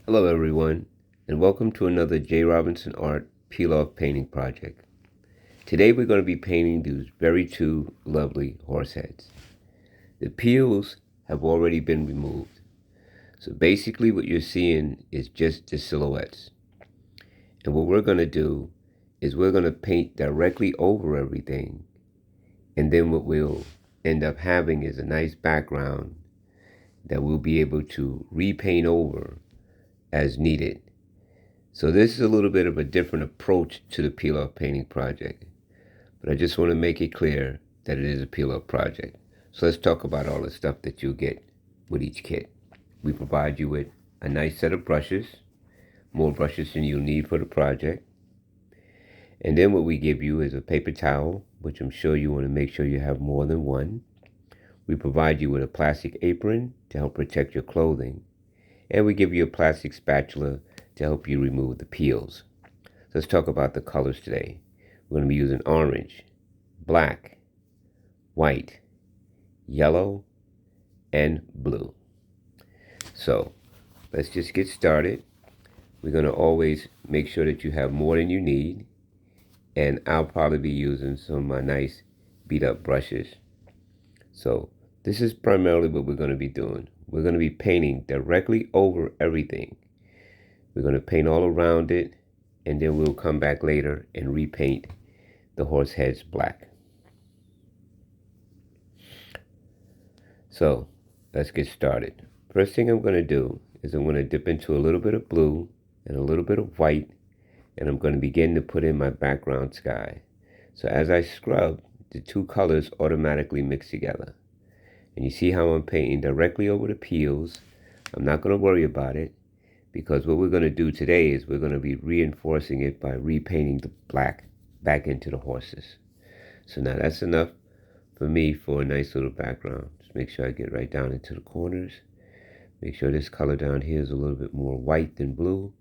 Hello everyone, and welcome to another J. Robinson Art Peiloff painting project. Today we're going to be painting these very two lovely horse heads. The peels have already been removed, so basically what you're seeing is just the silhouettes. And what we're going to do is we're going to paint directly over everything, and then what we'll end up having is a nice background that we'll be able to repaint over as needed. So this is a little bit of a different approach to the peel-off painting project, but I just want to make it clear that it is a peel-off project. So let's talk about all the stuff that you'll get with each kit. We provide you with a nice set of brushes, more brushes than you'll need for the project. And then what we give you is a paper towel, which I'm sure you want to make sure you have more than one. We provide you with a plastic apron to help protect your clothing. And we give you a plastic spatula to help you remove the peels. So let's talk about the colors today. We're going to be using orange, black, white, yellow, and blue. So let's just get started. We're going to always make sure that you have more than you need. And I'll probably be using some of my nice beat up brushes. So this is primarily what we're going to be doing. We're going to be painting directly over everything. We're going to paint all around it, and then we'll come back later and repaint the horse heads black. So let's get started. First thing I'm going to do is I'm going to dip into a little bit of blue and a little bit of white, and I'm going to begin to put in my background sky. So as I scrub, the two colors automatically mix together. And you see how I'm painting directly over the peels. I'm not going to worry about it, because what we're going to do today is we're going to be reinforcing it by repainting the black back into the horses. So now that's enough for me for a nice little background. Just make sure I get right down into the corners. Make sure this color down here is a little bit more white than blue,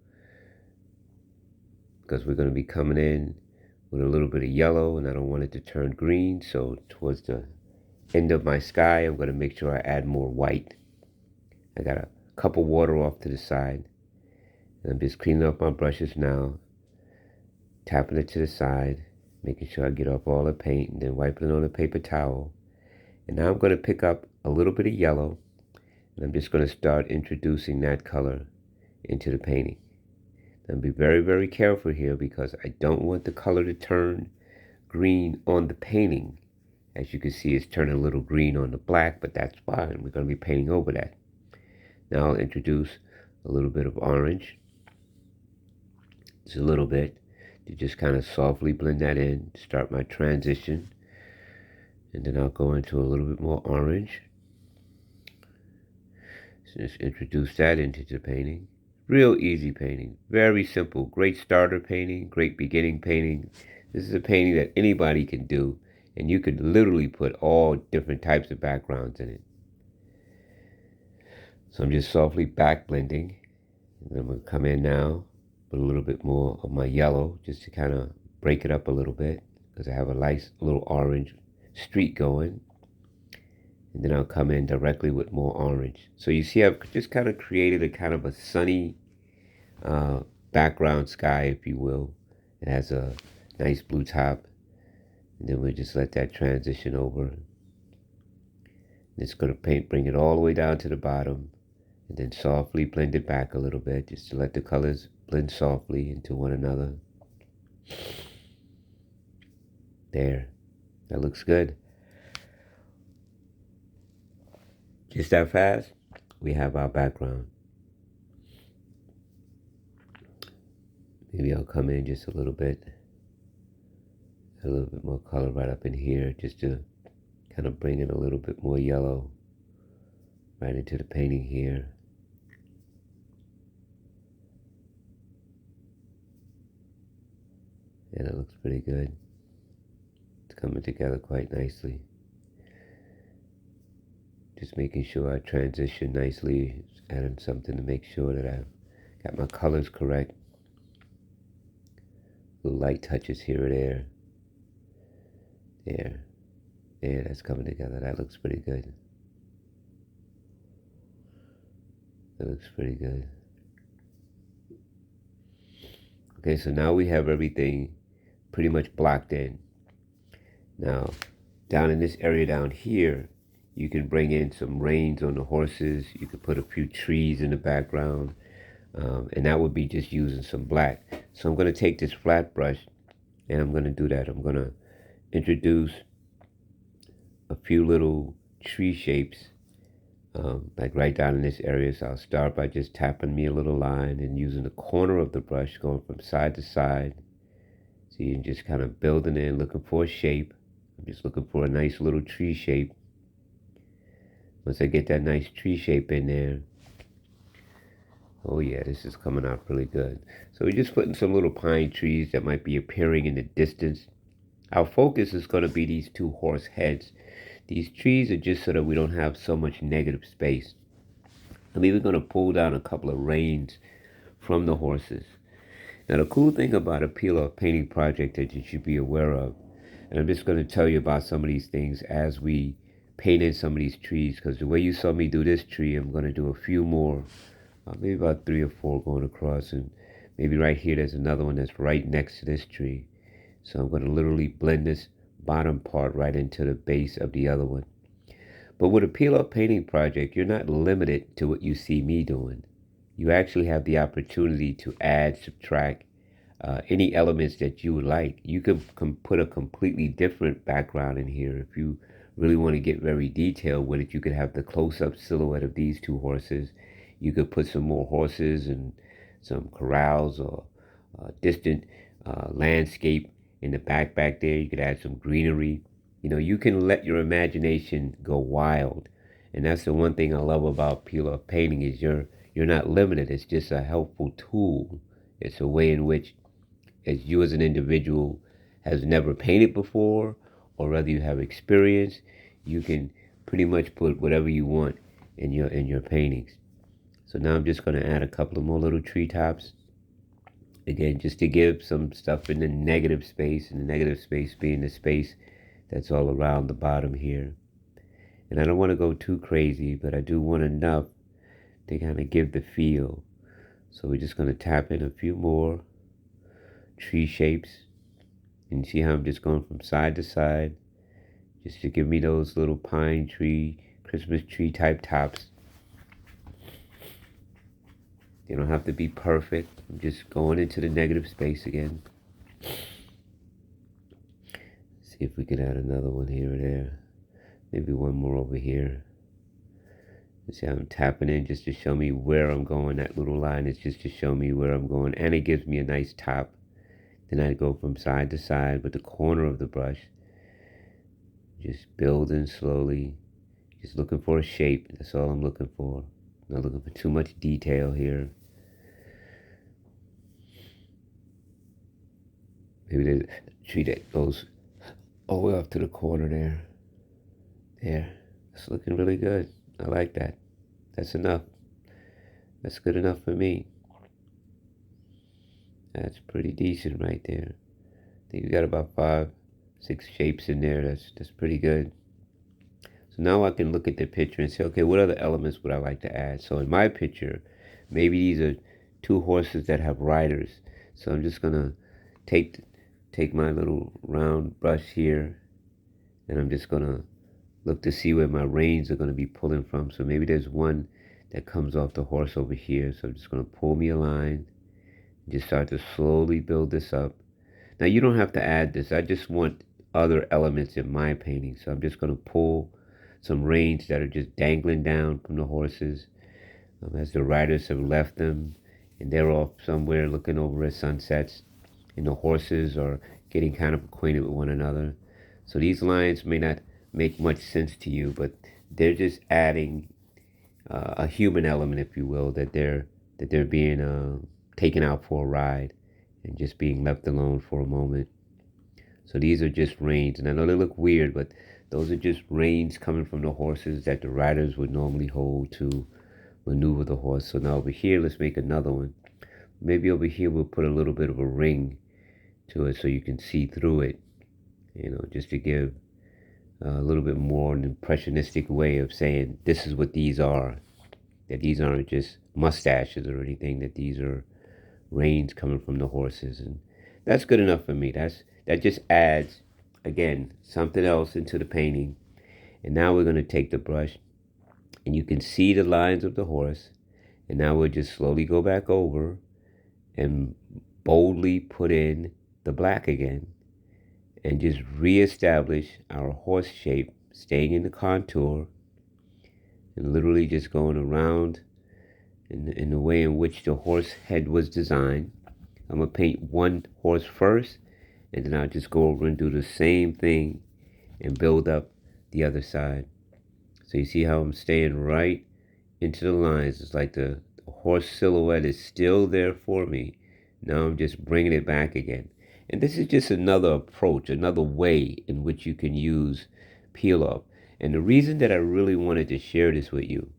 because we're going to be coming in with a little bit of yellow, and I don't want it to turn green. So towards the end of my sky, I'm going to make sure I add more white. I got a cup of water off to the side, and I'm just cleaning up my brushes now, tapping it to the side, making sure I get off all the paint, and then wiping it on a paper towel. And now I'm going to pick up a little bit of yellow, and I'm just going to start introducing that color into the painting. And be very, very careful here, because I don't want the color to turn green on the painting. As you can see, it's turning a little green on the black, but that's fine. We're going to be painting over that. Now I'll introduce a little bit of orange. Just a little bit, to just kind of softly blend that in, start my transition. And then I'll go into a little bit more orange. So just introduce that into the painting. Real easy painting, very simple, great starter painting, great beginning painting. This is a painting that anybody can do, and you could literally put all different types of backgrounds in it. So I'm just softly back blending, and I'm going to come in now with a little bit more of my yellow, just to kind of break it up a little bit, because I have a nice little orange streak going. And then I'll come in directly with more orange. So you see I've just kind of created a kind of a sunny background sky, if you will. It has a nice blue top. And then we'll just let that transition over. It's going to bring it all the way down to the bottom. And then softly blend it back a little bit, just to let the colors blend softly into one another. There. That looks good. Just that fast, we have our background. Maybe I'll come in just a little bit more color right up in here, just to kind of bring in a little bit more yellow right into the painting here. And it looks pretty good. It's coming together quite nicely. Just making sure I transition nicely, adding something to make sure that I've got my colors correct. Little light touches here or there. There, that's coming together. That looks pretty good. That looks pretty good. Okay, so now we have everything pretty much blocked in. Now, down in this area down here, you can bring in some reins on the horses. You could put a few trees in the background. And that would be just using some black. So I'm going to take this flat brush and I'm going to do that. I'm going to introduce a few little tree shapes, like right down in this area. So I'll start by just tapping me a little line and using the corner of the brush, going from side to side. So you're just kind of building in, looking for a shape. I'm just looking for a nice little tree shape. Once I get that nice tree shape in there, oh yeah, this is coming out really good. So we're just putting some little pine trees that might be appearing in the distance. Our focus is going to be these two horse heads. These trees are just so that we don't have so much negative space. I'm even going to pull down a couple of reins from the horses. Now the cool thing about a peel-off painting project that you should be aware of, and I'm just going to tell you about some of these things as we paint in some of these trees, because the way you saw me do this tree, I'm going to do a few more, maybe about 3 or 4 going across, and maybe right here there's another one that's right next to this tree. So I'm going to literally blend this bottom part right into the base of the other one. But with a peel-off painting project, you're not limited to what you see me doing. You actually have the opportunity to add, subtract, any elements that you would like. You could put a completely different background in here. If you really want to get very detailed with it, you could have the close-up silhouette of these two horses. You could put some more horses and some corrals or distant landscape in the back there. You could add some greenery. You know, you can let your imagination go wild. And that's the one thing I love about peel-off painting is you're not limited. It's just a helpful tool. It's a way in which, as you as an individual has never painted before, or whether you have experience, you can pretty much put whatever you want in your paintings. So now I'm just going to add a couple of more little treetops. Again, just to give some stuff in the negative space, and the negative space being the space that's all around the bottom here. And I don't want to go too crazy, but I do want enough to kind of give the feel. So we're just going to tap in a few more tree shapes. And see how I'm just going from side to side, just to give me those little pine tree, Christmas tree type tops. They don't have to be perfect. I'm just going into the negative space again. See if we can add another one here or there. Maybe one more over here. See how I'm tapping in just to show me where I'm going. That little line is just to show me where I'm going. And it gives me a nice top. Then I go from side to side with the corner of the brush. Just building slowly. Just looking for a shape. That's all I'm looking for. Not looking for too much detail here. Maybe there's a tree that goes all the way off to the corner there. There. It's looking really good. I like that. That's enough. That's good enough for me. That's pretty decent right there. I think we got about 5, 6 shapes in there. That's pretty good. So now I can look at the picture and say, okay, what other elements would I like to add? So in my picture, maybe these are 2 horses that have riders. So I'm just gonna take my little round brush here, and I'm just gonna look to see where my reins are gonna be pulling from. So maybe there's one that comes off the horse over here. So I'm just gonna pull me a line, and just start to slowly build this up. Now you don't have to add this. I just want other elements in my painting. So I'm just gonna pull some reins that are just dangling down from the horses as the riders have left them, and they're off somewhere looking over at sunsets, and the horses are getting kind of acquainted with one another. So these lines may not make much sense to you, but they're just adding a human element, if you will, that they're being taken out for a ride and just being left alone for a moment. So these are just reins, and I know they look weird, but those are just reins coming from the horses that the riders would normally hold to maneuver the horse. So now over here, let's make another one. Maybe over here we'll put a little bit of a ring to it so you can see through it, you know, just to give a little bit more an impressionistic way of saying this is what these are. That these aren't just mustaches or anything, that these are reins coming from the horses, and that's good enough for me. That just adds, again, something else into the painting. And now we're going to take the brush, and you can see the lines of the horse. And now we'll just slowly go back over and boldly put in the black again, and just reestablish our horse shape, staying in the contour, and literally just going around in the way in which the horse head was designed. I'm going to paint one horse first, and then I'll just go over and do the same thing and build up the other side. So you see how I'm staying right into the lines. It's like the horse silhouette is still there for me. Now I'm just bringing it back again. And this is just another approach, another way in which you can use peel-off. And the reason that I really wanted to share this with you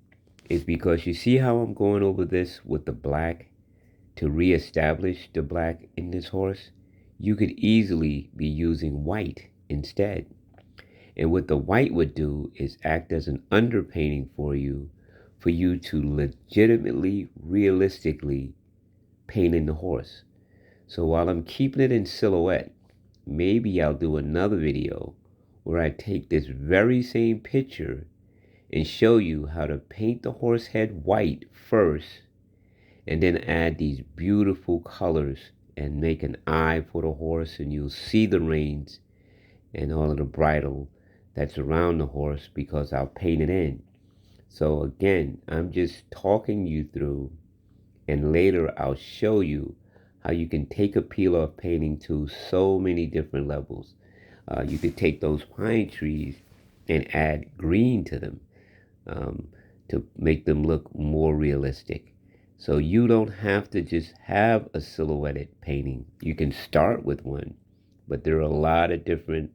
is because you see how I'm going over this with the black to reestablish the black in this horse? You could easily be using white instead. And what the white would do is act as an underpainting for you to legitimately, realistically paint in the horse. So while I'm keeping it in silhouette, maybe I'll do another video where I take this very same picture and show you how to paint the horse head white first, and then add these beautiful colors and make an eye for the horse, and you'll see the reins and all of the bridle that's around the horse because I'll paint it in. So again, I'm just talking you through, and later I'll show you how you can take a peel-off painting to so many different levels. You could take those pine trees and add green to them to make them look more realistic. So you don't have to just have a silhouetted painting. You can start with one, but there are a lot of different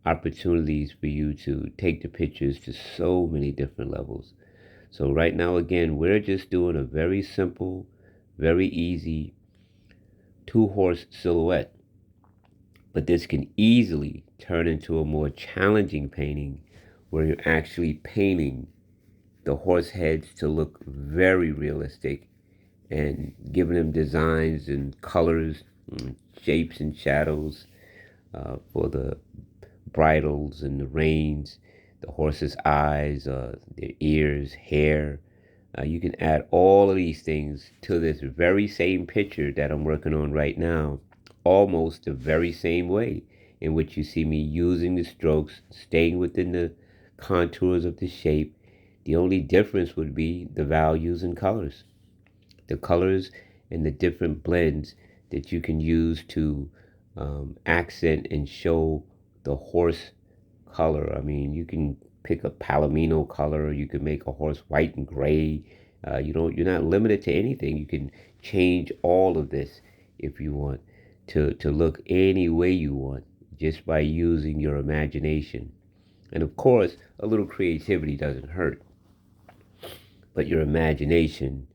opportunities for you to take the pictures to so many different levels. So right now, again, we're just doing a very simple, very easy two-horse silhouette. But this can easily turn into a more challenging painting where you're actually painting the horse heads to look very realistic and giving them designs and colors and shapes and shadows for the bridles and the reins, the horse's eyes, their ears, hair. You can add all of these things to this very same picture that I'm working on right now, almost the very same way in which you see me using the strokes, staying within the contours of the shape. The only difference would be the values and colors. The colors and the different blends that you can use to accent and show the horse color. I mean, you can pick a palomino color. You can make a horse white and gray. You're not limited to anything. You can change all of this if you want to look any way you want, just by using your imagination. And of course, a little creativity doesn't hurt, but your imagination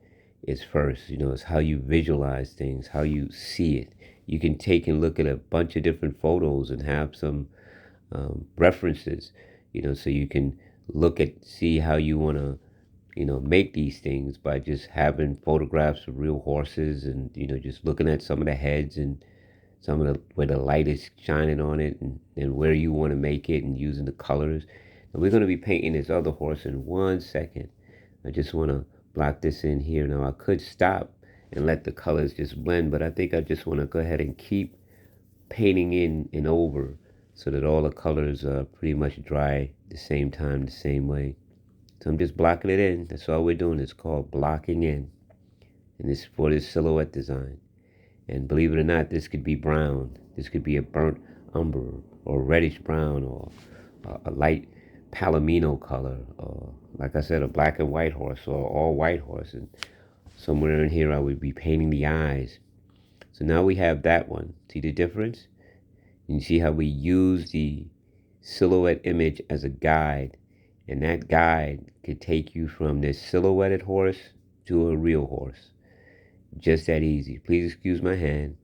is first. It's how you visualize things, how you see it. You can take and look at a bunch of different photos and have some references, so you can see how you want to, make these things by just having photographs of real horses, and, just looking at some of the heads and some of the where the light is shining on it, and where you want to make it, and using the colors. And we're going to be painting this other horse in 1 second. I just want to block this in here. Now I could stop and let the colors just blend, but I think I just want to go ahead and keep painting in and over so that all the colors are pretty much dry the same time, the same way. So I'm just blocking it in. That's all we're doing. It's called blocking in. And this is for this silhouette design. And believe it or not, this could be brown. This could be a burnt umber or reddish brown, or a light palomino color, or like I said, a black and white horse, or all white horse. And somewhere in here I would be painting the eyes. So now we have that one. See the difference? You see how we use the silhouette image as a guide, and that guide could take you from this silhouetted horse to a real horse. Just that easy. Please excuse my hand.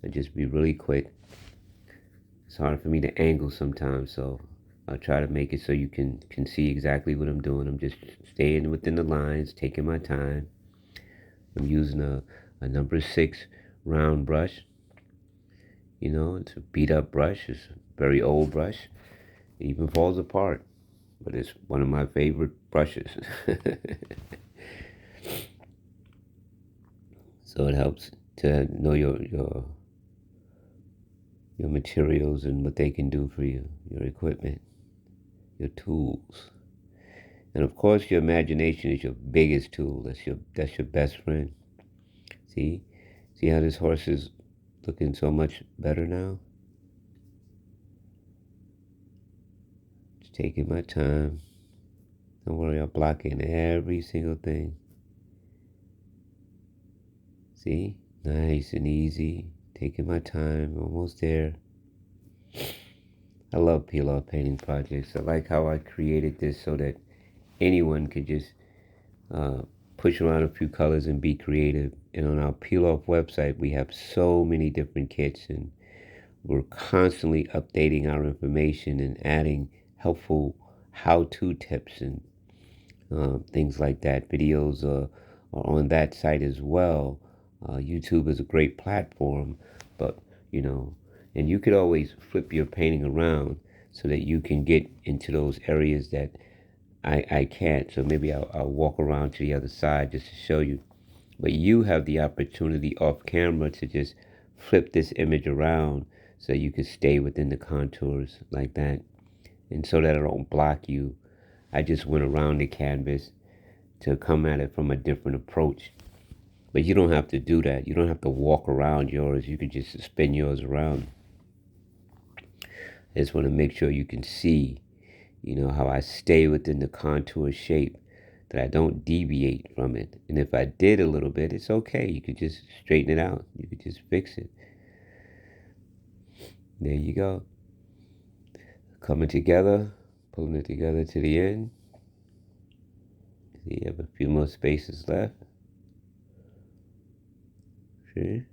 I'll just be really quick. It's hard for me to angle sometimes, so I'll try to make it so you can see exactly what I'm doing. I'm just staying within the lines, taking my time. I'm using a a number 6 round brush. You know, it's a beat up brush. It's a very old brush. It even falls apart, but it's one of my favorite brushes. So it helps to know your materials and what they can do for you, your equipment, your tools. And of course your imagination is your biggest tool. That's your best friend. See? See how this horse is looking so much better now? Just taking my time. Don't worry, I'm blocking every single thing. See? Nice and easy. Taking my time. Almost there. I love peel-off painting projects. I like how I created this so that anyone could just uh, push around a few colors and be creative. And on our peel-off website, we have so many different kits, and we're constantly updating our information and adding helpful how-to tips and things like that. Videos are on that site as well. YouTube is a great platform, but you know, and you could always flip your painting around so that you can get into those areas that I can't. So maybe I'll walk around to the other side just to show you. But you have the opportunity off camera to just flip this image around so you can stay within the contours like that. And so that it don't block you, I just went around the canvas to come at it from a different approach. But you don't have to do that. You don't have to walk around yours. You could just spin yours around. I just want to make sure you can see, you know, how I stay within the contour shape, that I don't deviate from it. And if I did a little bit, it's okay. You could just straighten it out. You could just fix it. There you go. Coming together, pulling it together to the end. See, you have a few more spaces left. See?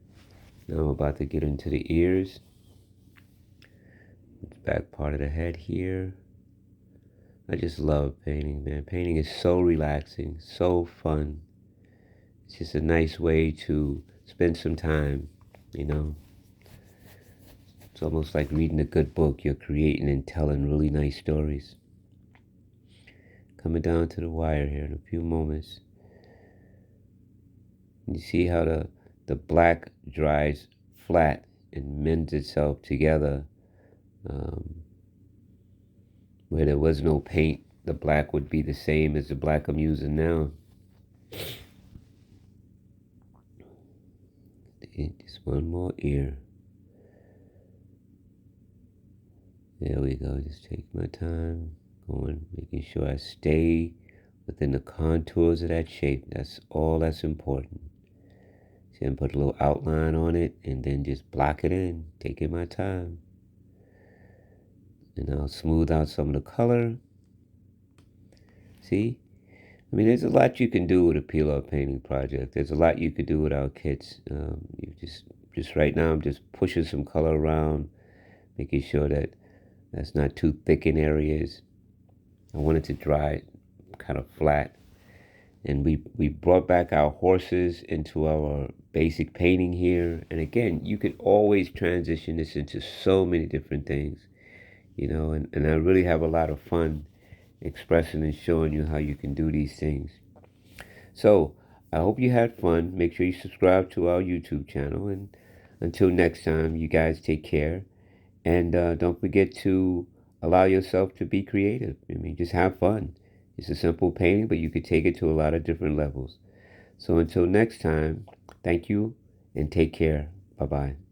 Now I'm about to get into the ears. The back part of the head here. I just love painting, man. Painting is so relaxing, so fun. It's just a nice way to spend some time, you know. It's almost like reading a good book. You're creating and telling really nice stories. Coming down to the wire here in a few moments. You see how the black dries flat and mends itself together. Where there was no paint, the black would be the same as the black I'm using now. Just one more ear. There we go. Just take my time, going, making sure I stay within the contours of that shape. That's all that's important. See, and put a little outline on it, and then just block it in, taking my time. And I'll smooth out some of the color. See? I mean, there's a lot you can do with a peel-off painting project. There's a lot you could do with our kits. You just right now, I'm just pushing some color around, making sure that that's not too thick in areas. I want it to dry kind of flat. And we brought back our horses into our basic painting here. And again, you could always transition this into so many different things, you know, and I really have a lot of fun expressing and showing you how you can do these things. So I hope you had fun. Make sure you subscribe to our YouTube channel. And until next time, you guys take care. And don't forget to allow yourself to be creative. I mean, just have fun. It's a simple painting, but you could take it to a lot of different levels. So until next time, thank you and take care. Bye-bye.